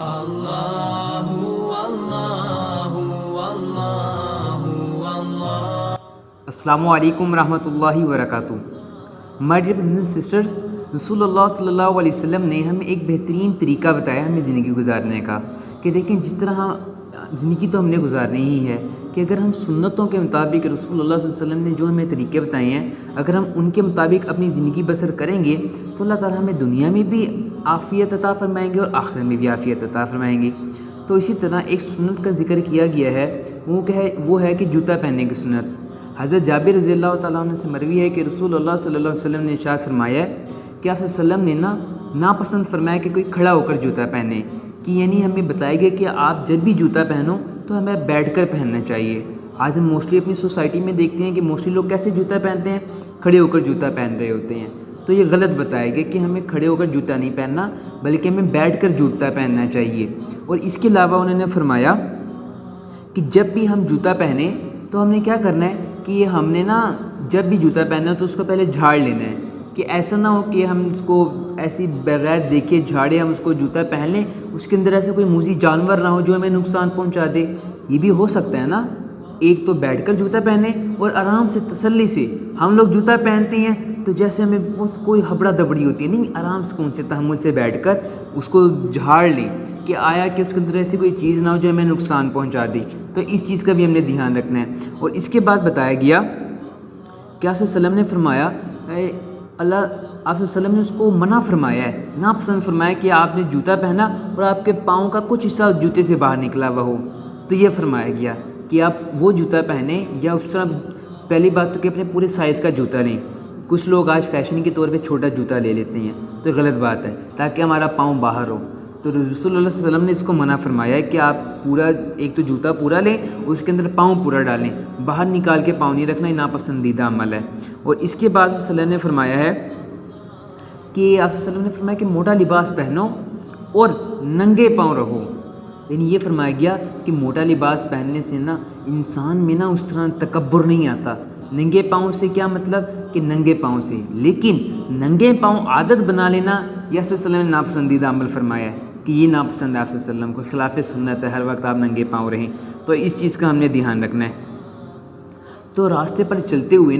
اللہ اللہ اللہ اللہ۔ السلام علیکم ورحمۃ اللہ وبرکاتہ۔ My dear brothers and sisters, رسول اللہ صلی اللہ علیہ وسلم نے ہمیں ایک بہترین طریقہ بتایا ہمیں زندگی گزارنے کا، کہ دیکھیں جس طرح زندگی تو ہم نے گزارنی ہی ہے، کہ اگر ہم سنتوں کے مطابق رسول اللہ صلی اللہ علیہ وسلم نے جو ہمیں طریقے بتائے ہیں، اگر ہم ان کے مطابق اپنی زندگی بسر کریں گے تو اللہ تعالیٰ ہمیں دنیا میں بھی عافیت عطا فرمائیں گے اور آخرت میں بھی عافیت عطا فرمائیں گے۔ تو اسی طرح ایک سنت کا ذکر کیا گیا ہے، وہ ہے کہ جوتا پہننے کی سنت۔ حضرت جابر رضی اللہ تعالیٰ عنہ سے مروی ہے کہ رسول اللہ صلی اللہ علیہ وسلم نے ارشاد فرمایا ہے کہ آپ صلی اللہ علیہ وسلم نے ناپسند فرمایا کہ کوئی کھڑا ہو کر جوتا پہنے، کہ یعنی ہمیں بتایا گیا کہ آپ جب بھی جوتا پہنو تو ہمیں بیٹھ کر پہننا چاہیے۔ آج ہم موسٹلی اپنی سوسائٹی میں دیکھتے ہیں کہ موسٹلی لوگ کیسے جوتا پہنتے ہیں، کھڑے ہو کر جوتا پہن رہے ہوتے ہیں۔ تو یہ غلط بتایا گیا کہ ہمیں کھڑے ہو کر جوتا نہیں پہننا، بلکہ ہمیں بیٹھ کر جوتا پہننا چاہیے۔ اور اس کے علاوہ انہوں نے فرمایا کہ جب بھی ہم جوتا پہنیں تو ہم نے کیا کرنا ہے کہ ہم نے جب بھی جوتا پہننا ہے تو اس کو پہلے جھاڑ لینا ہے، کہ ایسا نہ ہو کہ ہم اس کو ایسی بغیر دیکھے جھاڑے ہم اس کو جوتا پہن لیں، اس کے اندر ایسے کوئی موذی جانور نہ ہو جو ہمیں نقصان پہنچا دے۔ یہ بھی ہو سکتا ہے نا، ایک تو بیٹھ کر جوتا پہنے اور آرام سے تسلی سے ہم لوگ جوتا پہنتے ہیں تو جیسے ہمیں کوئی ہبڑا دبڑی ہوتی ہے، نہیں، آرام سکون سے تحمل سے بیٹھ کر اس کو جھاڑ لیں کہ آیا کہ اس کے اندر ایسی کوئی چیز نہ ہو جو ہمیں نقصان پہنچا دے۔ تو اس چیز کا بھی ہم نے دھیان رکھنا ہے۔ اور اس کے بعد بتایا گیا کہ آپ صلی اللہ علیہ وسلم نے فرمایا، آپ صلی اللہ علیہ وسلم نے اس کو منع فرمایا ہے، ناپسند فرمایا کہ آپ نے جوتا پہنا اور آپ کے پاؤں کا کچھ حصہ جوتے سے باہر نکلا ہوا ہو، تو یہ فرمایا گیا کہ آپ وہ جوتا پہنیں، یا اس طرح پہلی بات تو کہ اپنے پورے سائز کا جوتا لیں۔ کچھ لوگ آج فیشن کے طور پہ چھوٹا جوتا لے لیتے ہیں، تو غلط بات ہے، تاکہ ہمارا پاؤں باہر ہو۔ تو رسول اللہ صلی اللہ علیہ وسلم نے اس کو منع فرمایا ہے کہ آپ پورا ایک تو جوتا پورا لیں، اس کے اندر پاؤں پورا ڈالیں، باہر نکال کے پاؤں نہیں رکھنا، یہ ناپسندیدہ عمل ہے۔ اور اس کے بعد صلی اللہ علیہ وسلم نے فرمایا ہے کہ آپ صلی اللہ علیہ وسلم نے فرمایا کہ موٹا لباس پہنو اور ننگے پاؤں رہو۔ یعنی یہ فرمایا گیا کہ موٹا لباس پہننے سے انسان میں اس طرح تکبر نہیں آتا۔ ننگے پاؤں سے کیا مطلب کہ ننگے پاؤں سے، لیکن ننگے پاؤں عادت بنا لینا یہ صلی اللہ علیہ وسلم نے ناپسندیدہ عمل فرمایا ہے کہ یہ ناپسند ہے، آپ صلی اللہ علیہ وسلم کو خلاف سنت ہے ہر وقت آپ ننگے پاؤں رہیں۔ تو اس چیز کا ہم نے دھیان رکھنا ہے۔ تو راستے پر چلتے ہوئے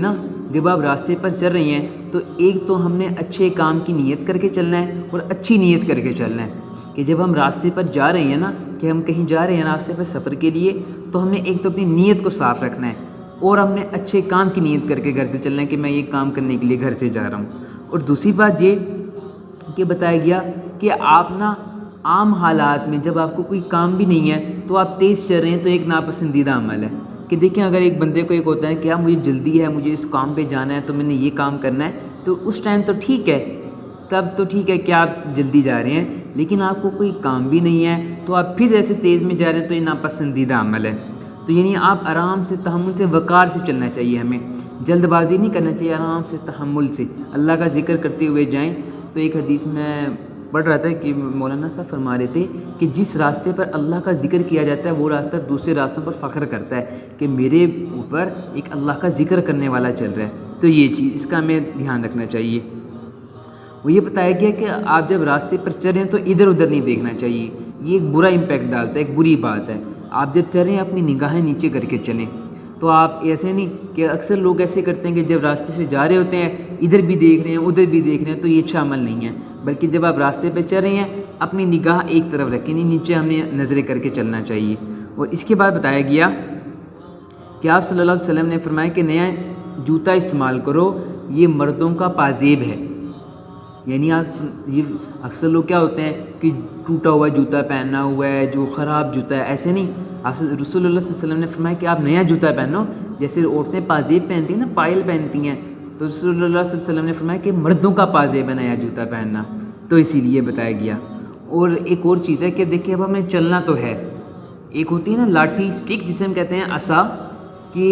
جب آپ راستے پر چل رہے ہیں تو ایک تو ہم نے اچھے کام کی نیت کر کے چلنا ہے اور اچھی نیت کر کے چلنا ہے، کہ جب ہم راستے پر جا رہے ہیں کہ ہم کہیں جا رہے ہیں راستے پر سفر کے لیے، تو ہم نے ایک تو اپنی نیت کو صاف رکھنا ہے اور ہم نے اچھے کام کی نیت کر کے گھر سے چلنا ہے کہ میں یہ کام کرنے کے لیے گھر سے جا رہا ہوں۔ اور دوسری بات یہ کہ بتایا گیا کہ آپ عام حالات میں جب آپ کو کوئی کام بھی نہیں ہے تو آپ تیز چل رہے ہیں، تو ایک ناپسندیدہ عمل ہے کہ دیکھیں اگر ایک بندے کو ایک ہوتا ہے کہ مجھے جلدی ہے، مجھے اس کام پہ جانا ہے، تو میں نے یہ کام کرنا ہے، تو اس ٹائم تو ٹھیک ہے، تب تو ٹھیک ہے کہ آپ جلدی جا رہے ہیں، لیکن آپ کو کوئی کام بھی نہیں ہے تو آپ پھر ایسے تیز میں جا رہے ہیں، تو یہ ناپسندیدہ عمل ہے۔ تو یعنی آپ آرام سے تحمل سے وقار سے چلنا چاہیے، ہمیں جلد بازی نہیں کرنا چاہیے، آرام سے تحمل سے اللہ کا ذکر کرتے ہوئے جائیں۔ تو ایک حدیث میں پڑھ رہا تھا کہ مولانا صاحب فرما رہے تھے کہ جس راستے پر اللہ کا ذکر کیا جاتا ہے وہ راستہ دوسرے راستوں پر فخر کرتا ہے کہ میرے اوپر ایک اللہ کا ذکر کرنے والا چل رہا ہے۔ تو یہ چیز اس کا ہمیں دھیان رکھنا چاہیے۔ وہ یہ بتایا گیا کہ آپ جب راستے پر چل رہے ہیں تو ادھر ادھر نہیں دیکھنا چاہیے، یہ ایک برا امپیکٹ ڈالتا ہے، ایک بری بات ہے۔ آپ جب چل رہے ہیں اپنی نگاہیں نیچے کر کے چلیں، تو آپ ایسے نہیں کہ اکثر لوگ ایسے کرتے ہیں کہ جب راستے سے جا رہے ہوتے ہیں ادھر بھی دیکھ رہے ہیں ادھر بھی دیکھ رہے ہیں، تو یہ اچھا عمل نہیں ہے، بلکہ جب آپ راستے پہ چل رہے ہیں اپنی نگاہ ایک طرف رکھیں، نہیں نیچے ہمیں نظریں کر کے چلنا چاہیے۔ اور اس کے بعد بتایا گیا کہ آپ صلی اللہ علیہ وسلم نے فرمایا کہ نیا جوتا استعمال کرو، یہ مردوں کا پازیب ہے۔ یعنی یہ اکثر لوگ کیا ہوتے ہیں کہ ٹوٹا ہوا جوتا پہننا ہوا ہے، جو خراب جوتا ہے، ایسے نہیں۔ رسول اللہ صلی اللہ علیہ وسلم نے فرمایا کہ آپ نیا جوتا پہنو، جیسے عورتیں پازیب پہنتی ہیں پائل پہنتی ہیں، تو رسول اللہ صلی اللہ علیہ وسلم نے فرمایا کہ مردوں کا پازیب ہے نیا جوتا پہننا، تو اسی لیے بتایا گیا۔ اور ایک اور چیز ہے کہ دیکھیں اب ہمیں چلنا تو ہے، ایک ہوتی ہے لاٹھی اسٹک جسے ہم کہتے ہیں عصا، کہ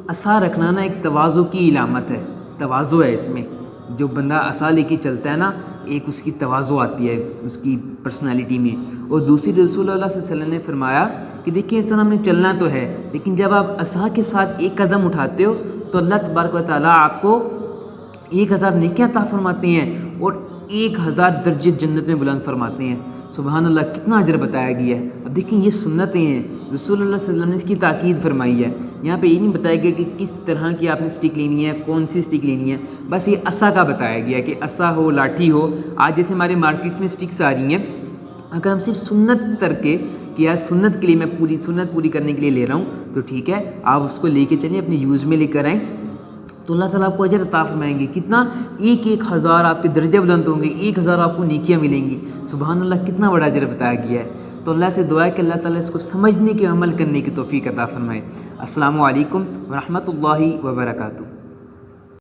عصا رکھنا ایک تواضع کی علامت ہے، تواضع ہے اس میں، جو بندہ عصا لے کے چلتا ہے ایک اس کی تواضع آتی ہے اس کی پرسنالٹی میں۔ اور دوسری رسول اللہ صلی اللہ علیہ وسلم نے فرمایا کہ دیکھیں اس طرح ہم نے چلنا تو ہے، لیکن جب آپ عصا کے ساتھ ایک قدم اٹھاتے ہو تو اللہ تبارک و تعالیٰ آپ کو 1000 نیکیاں عطا فرماتے ہیں، اور 1000 درجے جنت میں بلند فرماتے ہیں۔ سبحان اللہ، کتنا اجر بتایا گیا ہے۔ اب دیکھیں یہ سنتیں ہیں، رسول اللہ صلی اللہ علیہ وسلم نے اس کی تاکید فرمائی ہے۔ یہاں پہ یہ نہیں بتایا گیا کہ کس طرح کی آپ نے اسٹک لینی ہے، کون سی اسٹک لینی ہے، بس یہ عصا کا بتایا گیا کہ عصا ہو، لاٹھی ہو۔ آج جیسے ہمارے مارکیٹس میں اسٹکس آ رہی ہیں، اگر ہم صرف سنت ترکے کہ یار سنت کے لیے میں پوری سنت پوری کرنے کے لیے لے رہا ہوں تو ٹھیک ہے، آپ اس کو لے کے چلیں، اپنے یوز میں لے کر آئیں تو اللہ تعالیٰ آپ کو اجر عطا فرمائیں گے۔ کتنا؟ 1000 آپ کے درجے بلند ہوں گے، 1000 آپ کو نیکیاں ملیں گی۔ سبحان اللہ، کتنا بڑا اجر بتایا گیا ہے۔ تو اللہ سے دعا ہے کہ اللہ تعالیٰ اس کو سمجھنے کے عمل کرنے کی توفیق عطا فرمائے۔ السلام علیکم ورحمۃ اللہ وبرکاتہ۔